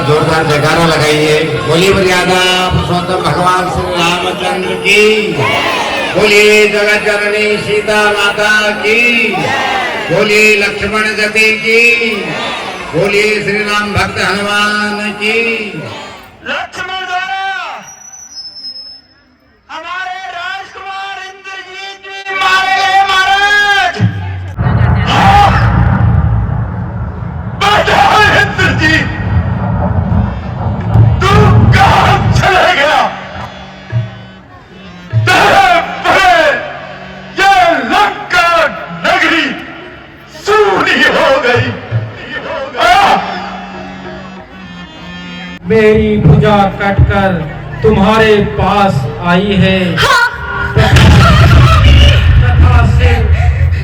जोरदार जयकारा लगाइए। बोलिए मर्यादा पुरुषोत्तम भगवान श्री रामचंद्र की, बोलिए जगत जननी सीता माता की, बोलिए लक्ष्मण जति की, बोलिए श्री राम भक्त हनुमान की। लक्ष्मण द्वारा हमारे राजकुमार इंद्रजीत जी मारे गए महाराज। बेटा इंद्रजीत, तू कहां चले गया? तेरे पे ये लंका नगरी सूनी हो गई। मेरी भुजा कटकर तुम्हारे पास आई है, तथा से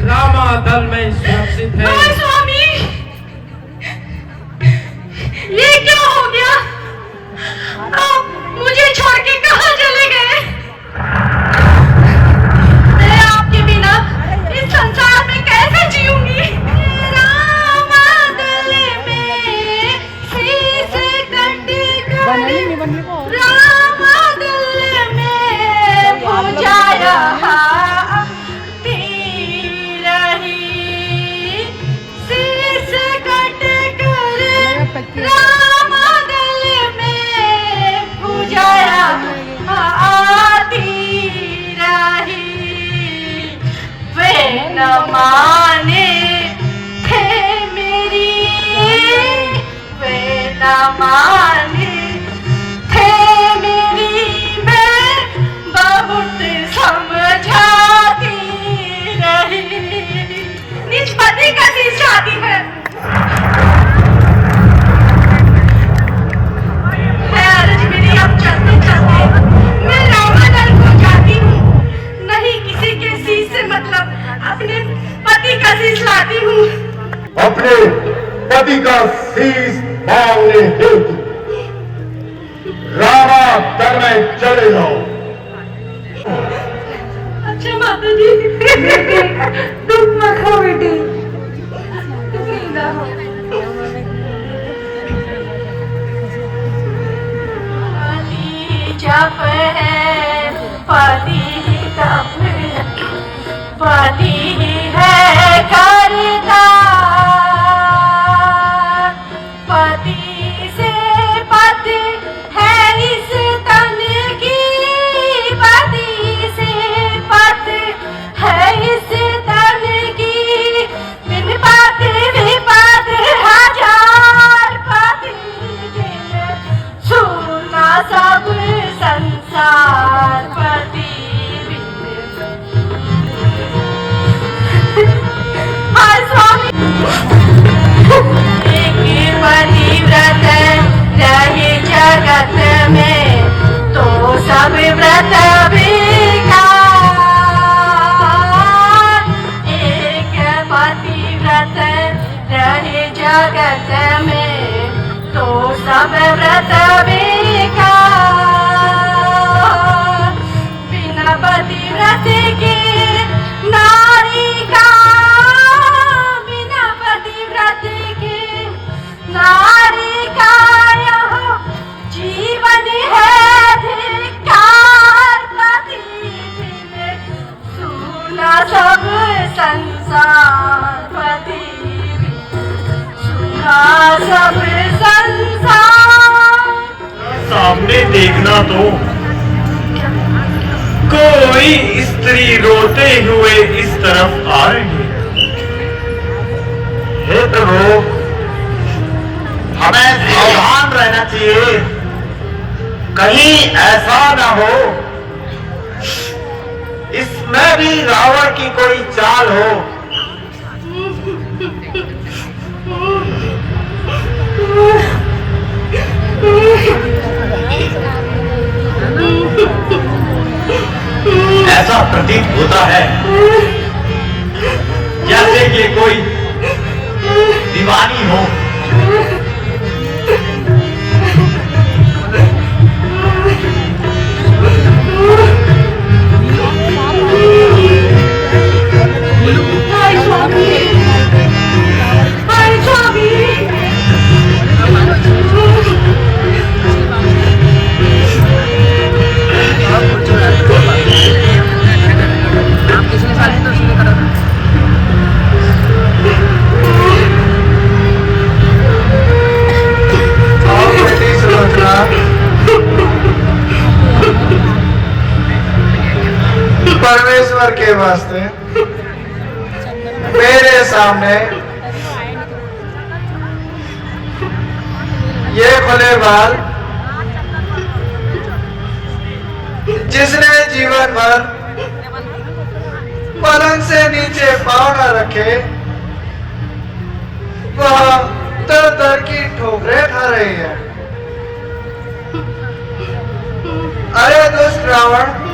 रामा दल में सुरक्षित है। स्वामी, ये क्या हो गया? आप मुझे छोड़ के कहां चले गए? मैं आपके बिना इस संसार में कैसे जीऊंगी? न माने थे मेरी, वे न माने थे मेरी, मैं बहुत समझाती रही। निज पति का सी शादी है, अर्ज मेरी अब चलते चलते मैं रामादल को जाती हूँ। नहीं किसी के शीश से मतलब, अपने पति का शीश लाती हूँ। अपने पति का शीश मांगने हेतु रामा दल में चले जाओ। अच्छा माता जी, दुख मत खाओ बेटी, जप है पति तप है, पति है करता, पति से पति है इस तन की, पति से पति है इस तन की, बिन पति विपत हजार, पति बिन सुना सब संसार, पति पतिव्रत रहे जगत में तो सब व्रत बेकार, एक पतिव्रत रहे जगत में तो सब व्रत बेकार, बिना पतिव्रत के नारी का, बिना पतिव्रत के नारी का यह जीवन है धिक्कार, पति बिन सुना सब संसार, पति बिन सुना सब संसार। सामने देखना तो कोई स्त्री रोते हुए इस तरफ आ रही है। हे प्रभु, हमें सावधान रहना चाहिए, कहीं ऐसा न हो इसमें भी रावण की कोई चाल हो। ऐसा प्रतीत होता है जैसे कि कोई दीवानी हो। स्वामी के वास्ते मेरे सामने ये खुले बाल, जिसने जीवन भर पलंग से नीचे पांव न रखे, वह दर दर की ठोकरें खा रही है। अरे दुष्ट रावण,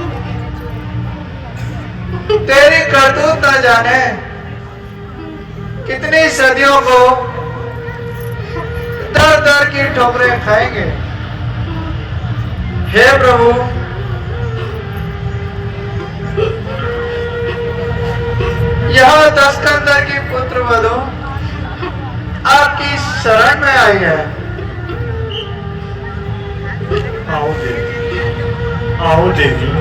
तेरी करतूत न जाने कितनी सदियों को दर दर की ठोकरें खाएंगे। हे प्रभु, यह दस्कंदर की पुत्र वधू आपकी शरण में आई है। आओ देवी,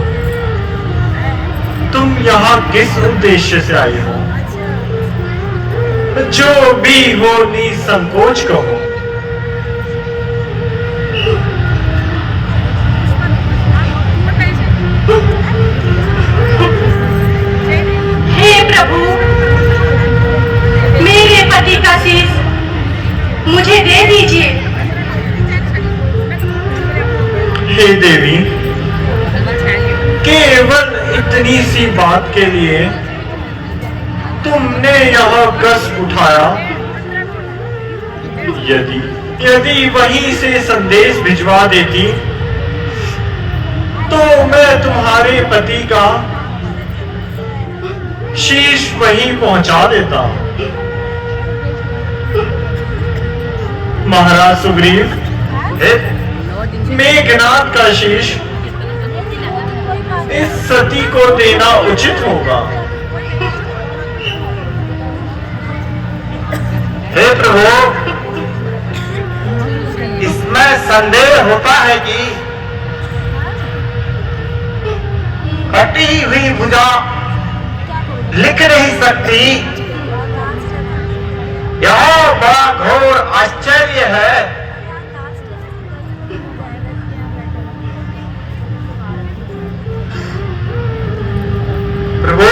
तुम यहाँ किस उद्देश्य से आई हो? जो भी हो निसंकोच कहो। हे प्रभु, मेरे पति का शीश मुझे दे दीजिए। हे देवी, केवल इतनी सी बात के लिए तुमने यह कष्ट उठाया? यदि वहीं से संदेश भिजवा देती तो मैं तुम्हारे पति का शीश वहीं पहुंचा देता। महाराज सुग्रीव, मेघनाथ का शीश इस सती को देना उचित होगा। हे प्रभु, इसमें संदेह होता है कि कटी हुई भुजा लिख नहीं सकती। यह बड़ा घोर आश्चर्य है। प्रभु,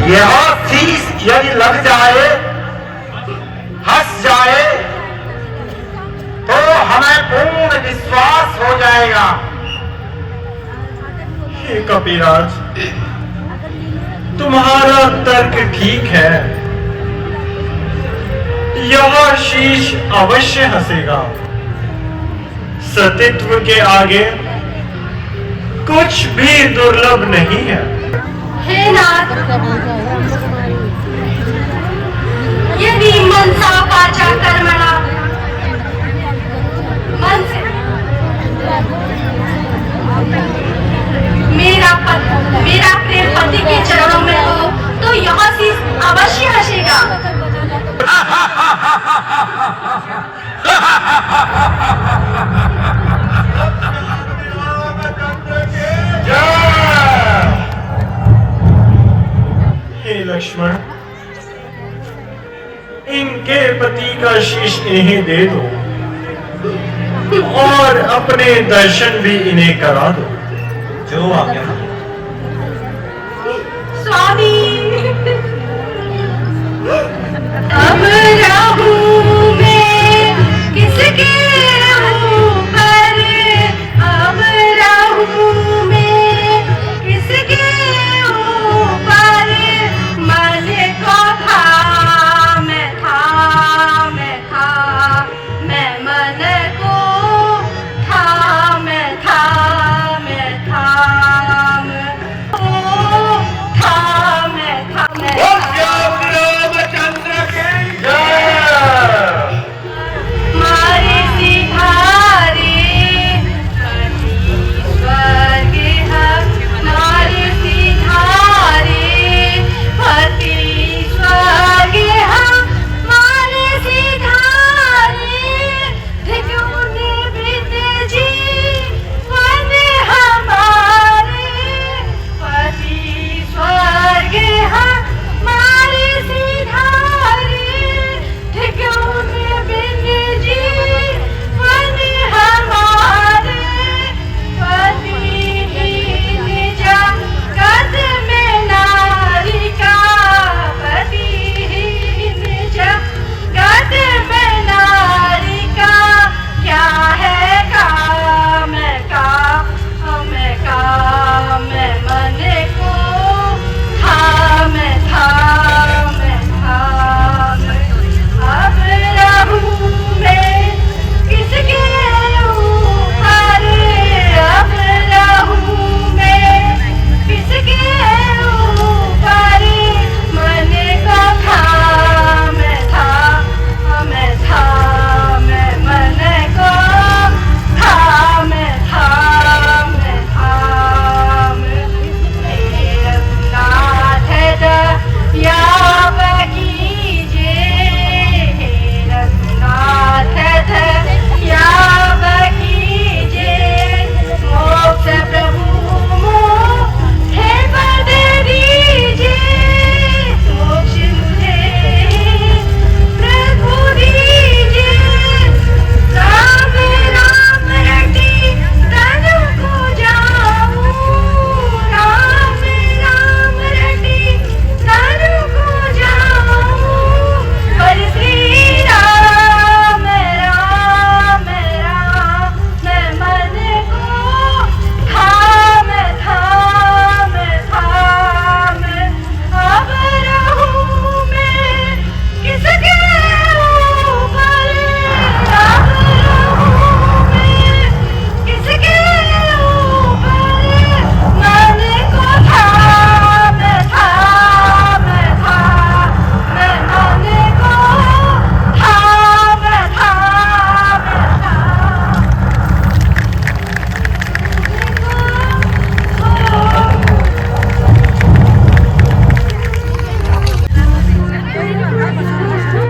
यह शीश यदि लग जाए, हंस जाए, तो हमें पूर्ण विश्वास हो जाएगा। हे कपिराज, तुम्हारा तर्क ठीक है। यह शीश अवश्य हंसेगा। सतीत्व के आगे कुछ भी दुर्लभ नहीं है। हे नाथ, यदि मनसा वाचा कर्मणा मन से मेरा प्रेम पति के चरणों में हो तो यह शीश अवश्य हंसेगा। हे लक्ष्मण, इनके पति का शीश इन्हें दे दो और अपने दर्शन भी इन्हें करा दो। जो आज्ञा। स्वामी, अब राम